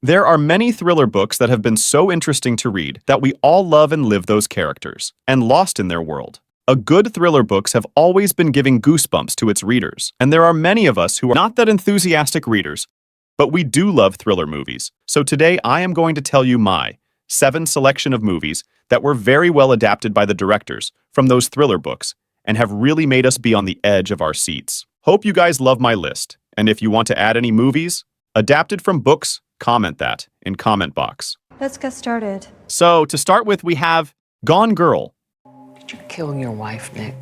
There are many thriller books that have been so interesting to read that we all love and live those characters, and lost in their world. A good thriller books have always been giving goosebumps to its readers, and there are many of us who are not that enthusiastic readers, but we do love thriller movies. So today I am going to tell you my 7 selection of movies that were very well adapted by the directors from those thriller books and have really made us be on the edge of our seats. Hope you guys love my list, and if you want to add any movies adapted from books, comment that in comment box. Let's get started. So to start with, we have Gone Girl. Did you kill your wife, Nick?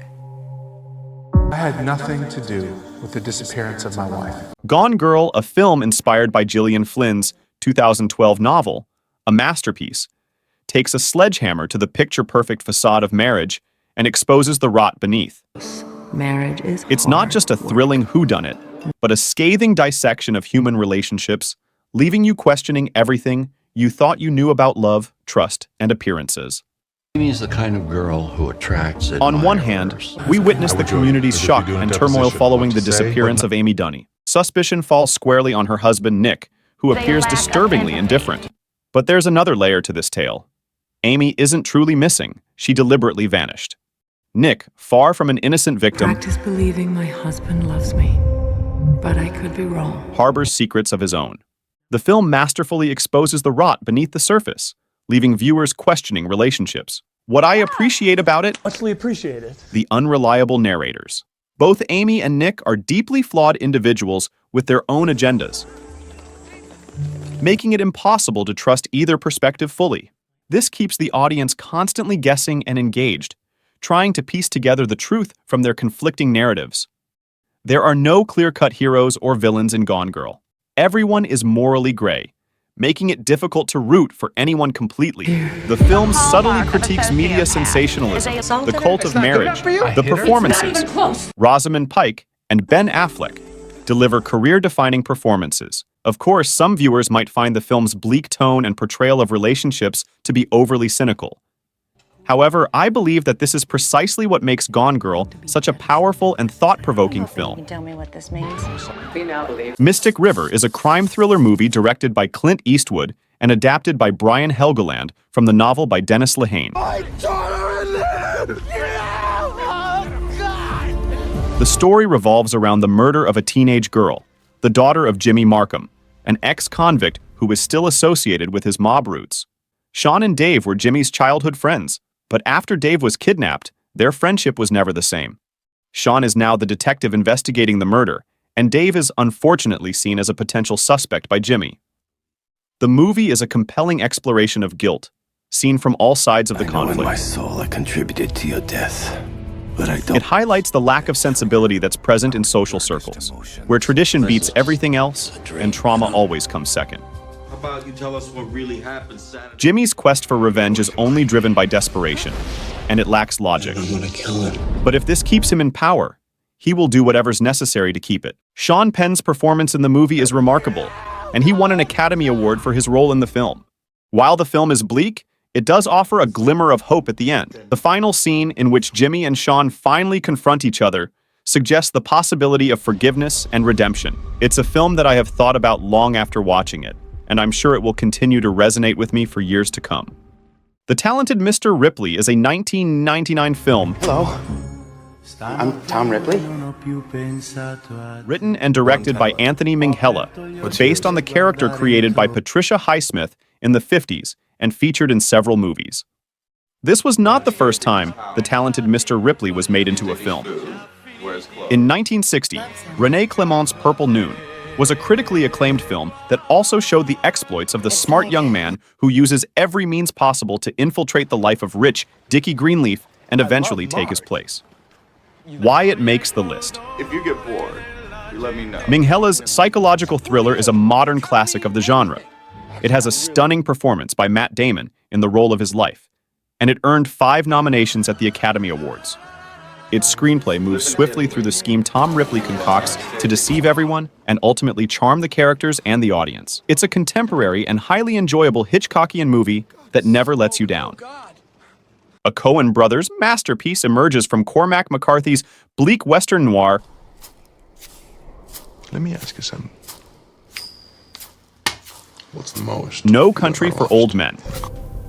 I had nothing to do with the disappearance of my wife. Gone Girl, a film inspired by Gillian Flynn's 2012 novel, a masterpiece, takes a sledgehammer to the picture-perfect facade of marriage and exposes the rot beneath. Marriage is hard. It's not just a thrilling whodunit, but a scathing dissection of human relationships, leaving you questioning everything you thought you knew about love, trust, and appearances. Amy is the kind of girl who attracts admirers. On one hand, we witness the community's shock and turmoil following the disappearance of Amy Dunny. Suspicion falls squarely on her husband, Nick, who appears disturbingly indifferent. But there's another layer to this tale. Amy isn't truly missing. She deliberately vanished. Nick, far from an innocent victim, Practice believing my husband loves me, but I could be wrong. harbors secrets of his own. The film masterfully exposes the rot beneath the surface, leaving viewers questioning relationships. What I appreciate about it, Muchly appreciated. the unreliable narrators. Both Amy and Nick are deeply flawed individuals with their own agendas, making it impossible to trust either perspective fully. This keeps the audience constantly guessing and engaged, trying to piece together the truth from their conflicting narratives. There are no clear-cut heroes or villains in Gone Girl. Everyone is morally gray, making it difficult to root for anyone completely. The film subtly critiques media sensationalism, the cult of marriage, the performances. Rosamund Pike and Ben Affleck deliver career-defining performances. Of course, some viewers might find the film's bleak tone and portrayal of relationships to be overly cynical. However, I believe that this is precisely what makes Gone Girl such a powerful and thought-provoking film. Tell me what this means. Mystic River is a crime thriller movie directed by Clint Eastwood and adapted by Brian Helgeland from the novel by Dennis Lehane. The story revolves around the murder of a teenage girl, the daughter of Jimmy Markham, an ex-convict who was still associated with his mob roots. Sean and Dave were Jimmy's childhood friends, but after Dave was kidnapped, their friendship was never the same. Sean is now the detective investigating the murder, and Dave is unfortunately seen as a potential suspect by Jimmy. The movie is a compelling exploration of guilt, seen from all sides of the conflict. In my soul, I contributed to your death, but I don't. It highlights the lack of sensibility that's present in social circles, where tradition beats everything else and trauma always comes second. How about you tell us what really happened Saturday? Jimmy's quest for revenge is only driven by desperation, and it lacks logic. I'm gonna kill him. But if this keeps him in power, he will do whatever's necessary to keep it. Sean Penn's performance in the movie is remarkable, and he won an Academy Award for his role in the film. While the film is bleak, it does offer a glimmer of hope at the end. The final scene, in which Jimmy and Sean finally confront each other, suggests the possibility of forgiveness and redemption. It's a film that I have thought about long after watching it, and I'm sure it will continue to resonate with me for years to come. The Talented Mr. Ripley is a 1999 film. Hello. I'm Tom Ripley. Written and directed by Anthony Minghella, based on the character created by Patricia Highsmith in the 50s and featured in several movies. This was not the first time The Talented Mr. Ripley was made into a film. In 1960, René Clément's Purple Noon was a critically acclaimed film that also showed the exploits of the smart young man who uses every means possible to infiltrate the life of rich Dickie Greenleaf and eventually take his place. Why it makes the list. If you get bored, you let me know. Minghella's psychological thriller is a modern classic of the genre. It has a stunning performance by Matt Damon in the role of his life, and it earned 5 nominations at the Academy Awards. Its screenplay moves swiftly through the scheme Tom Ripley concocts to deceive everyone and ultimately charm the characters and the audience. It's a contemporary and highly enjoyable Hitchcockian movie that never lets you down. A Coen brothers masterpiece emerges from Cormac McCarthy's bleak Western noir. Let me ask you something. What's the most? No Country for Old Men.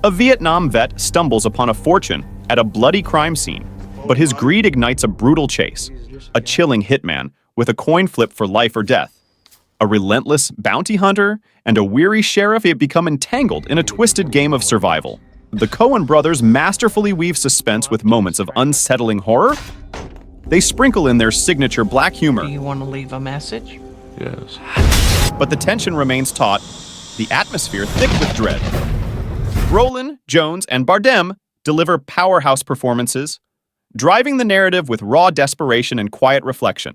A Vietnam vet stumbles upon a fortune at a bloody crime scene, but his greed ignites a brutal chase. A chilling hitman with a coin flip for life or death. A relentless bounty hunter and a weary sheriff become entangled in a twisted game of survival. The Coen brothers masterfully weave suspense with moments of unsettling horror. They sprinkle in their signature black humor. Do you want to leave a message? Yes. But the tension remains taut, the atmosphere thick with dread. Brolin, Jones, and Bardem deliver powerhouse performances, driving the narrative with raw desperation and quiet reflection.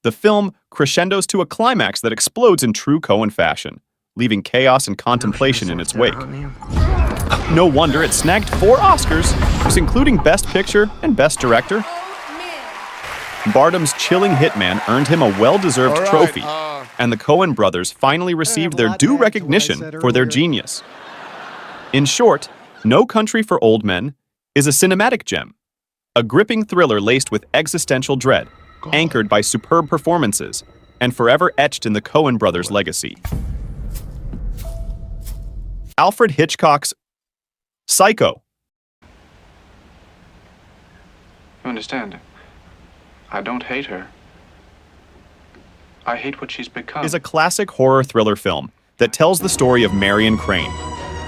The film crescendos to a climax that explodes in true Coen fashion, leaving chaos and contemplation in its wake. No wonder it snagged 4 Oscars, including Best Picture and Best Director. Bardem's chilling hitman earned him a well-deserved trophy, and the Coen brothers finally received their due recognition for their genius. In short, No Country for Old Men is a cinematic gem, a gripping thriller laced with existential dread, anchored by superb performances, and forever etched in the Coen brothers' legacy. Alfred Hitchcock's Psycho. You understand? I don't hate her. I hate what she's become. Is a classic horror thriller film that tells the story of Marion Crane,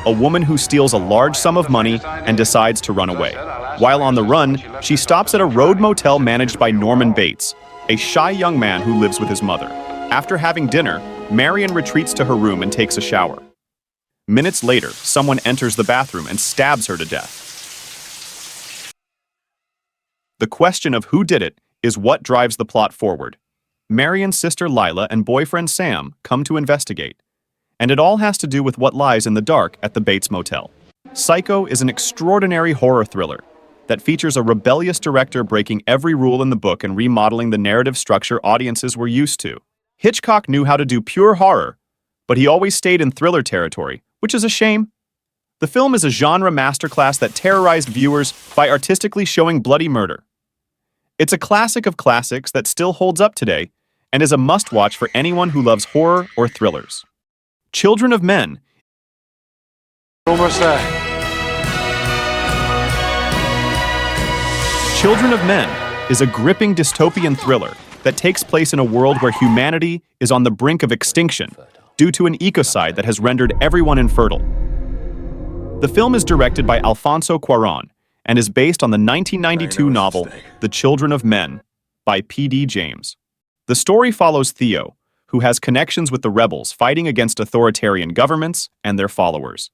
a woman who steals a large sum of money and decides to run away. While on the run, she stops at a road motel managed by Norman Bates, a shy young man who lives with his mother. After having dinner, Marion retreats to her room and takes a shower. Minutes later, someone enters the bathroom and stabs her to death. The question of who did it is what drives the plot forward. Marion's sister Lila and boyfriend Sam come to investigate, and it all has to do with what lies in the dark at the Bates Motel. Psycho is an extraordinary horror thriller that features a rebellious director breaking every rule in the book and remodeling the narrative structure audiences were used to. Hitchcock knew how to do pure horror, but he always stayed in thriller territory, which is a shame. The film is a genre masterclass that terrorized viewers by artistically showing bloody murder. It's a classic of classics that still holds up today and is a must-watch for anyone who loves horror or thrillers. Children of Men. Almost there. Children of Men is a gripping dystopian thriller that takes place in a world where humanity is on the brink of extinction due to an ecocide that has rendered everyone infertile. The film is directed by Alfonso Cuarón and is based on the 1992 novel The Children of Men by P.D. James. The story follows Theo, who has connections with the rebels fighting against authoritarian governments and their followers.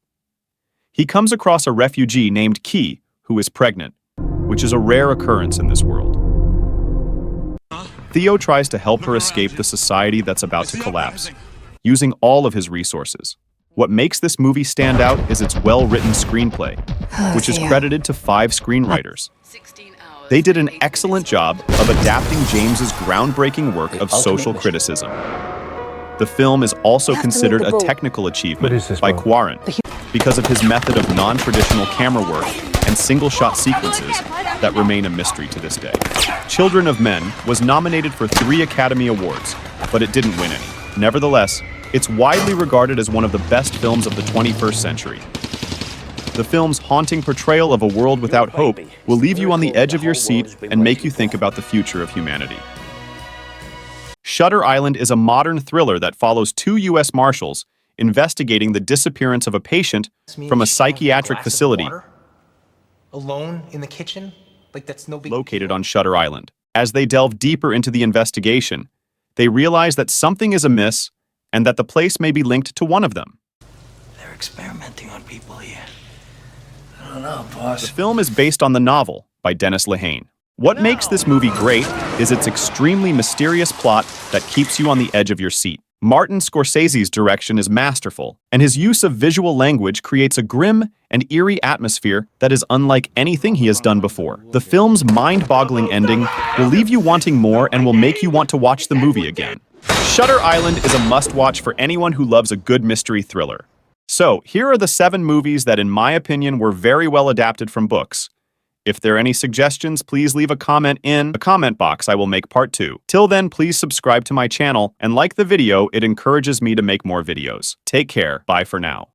He comes across a refugee named Key, who is pregnant, which is a rare occurrence in this world. Theo tries to help her escape the society that's about to collapse, using all of his resources. What makes this movie stand out is its well-written screenplay, which is credited to 5 screenwriters. They did an excellent job of adapting James's groundbreaking work of social criticism. The film is also considered a technical achievement by Cuarón because of his method of non-traditional camera work and single-shot sequences that remain a mystery to this day. Children of Men was nominated for 3 Academy Awards, but it didn't win any. Nevertheless, it's widely regarded as one of the best films of the 21st century. The film's haunting portrayal of a world without hope will leave you on the edge of your seat and make you think about the future of humanity. Shutter Island is a modern thriller that follows 2 U.S. Marshals investigating the disappearance of a patient from a psychiatric facility alone in the kitchen? Like that's no big located on Shutter Island. As they delve deeper into the investigation, they realize that something is amiss and that the place may be linked to one of them. They're experimenting on people here. I don't know, boss. The film is based on the novel by Dennis Lehane. What makes this movie great is its extremely mysterious plot that keeps you on the edge of your seat. Martin Scorsese's direction is masterful, and his use of visual language creates a grim and eerie atmosphere that is unlike anything he has done before. The film's mind-boggling ending will leave you wanting more and will make you want to watch the movie again. Shutter Island is a must-watch for anyone who loves a good mystery thriller. So, here are the 7 movies that, in my opinion, were very well adapted from books, If there are any suggestions, please leave a comment in the comment box. I will make part 2. Till then, please subscribe to my channel and like the video. It encourages me to make more videos. Take care. Bye for now.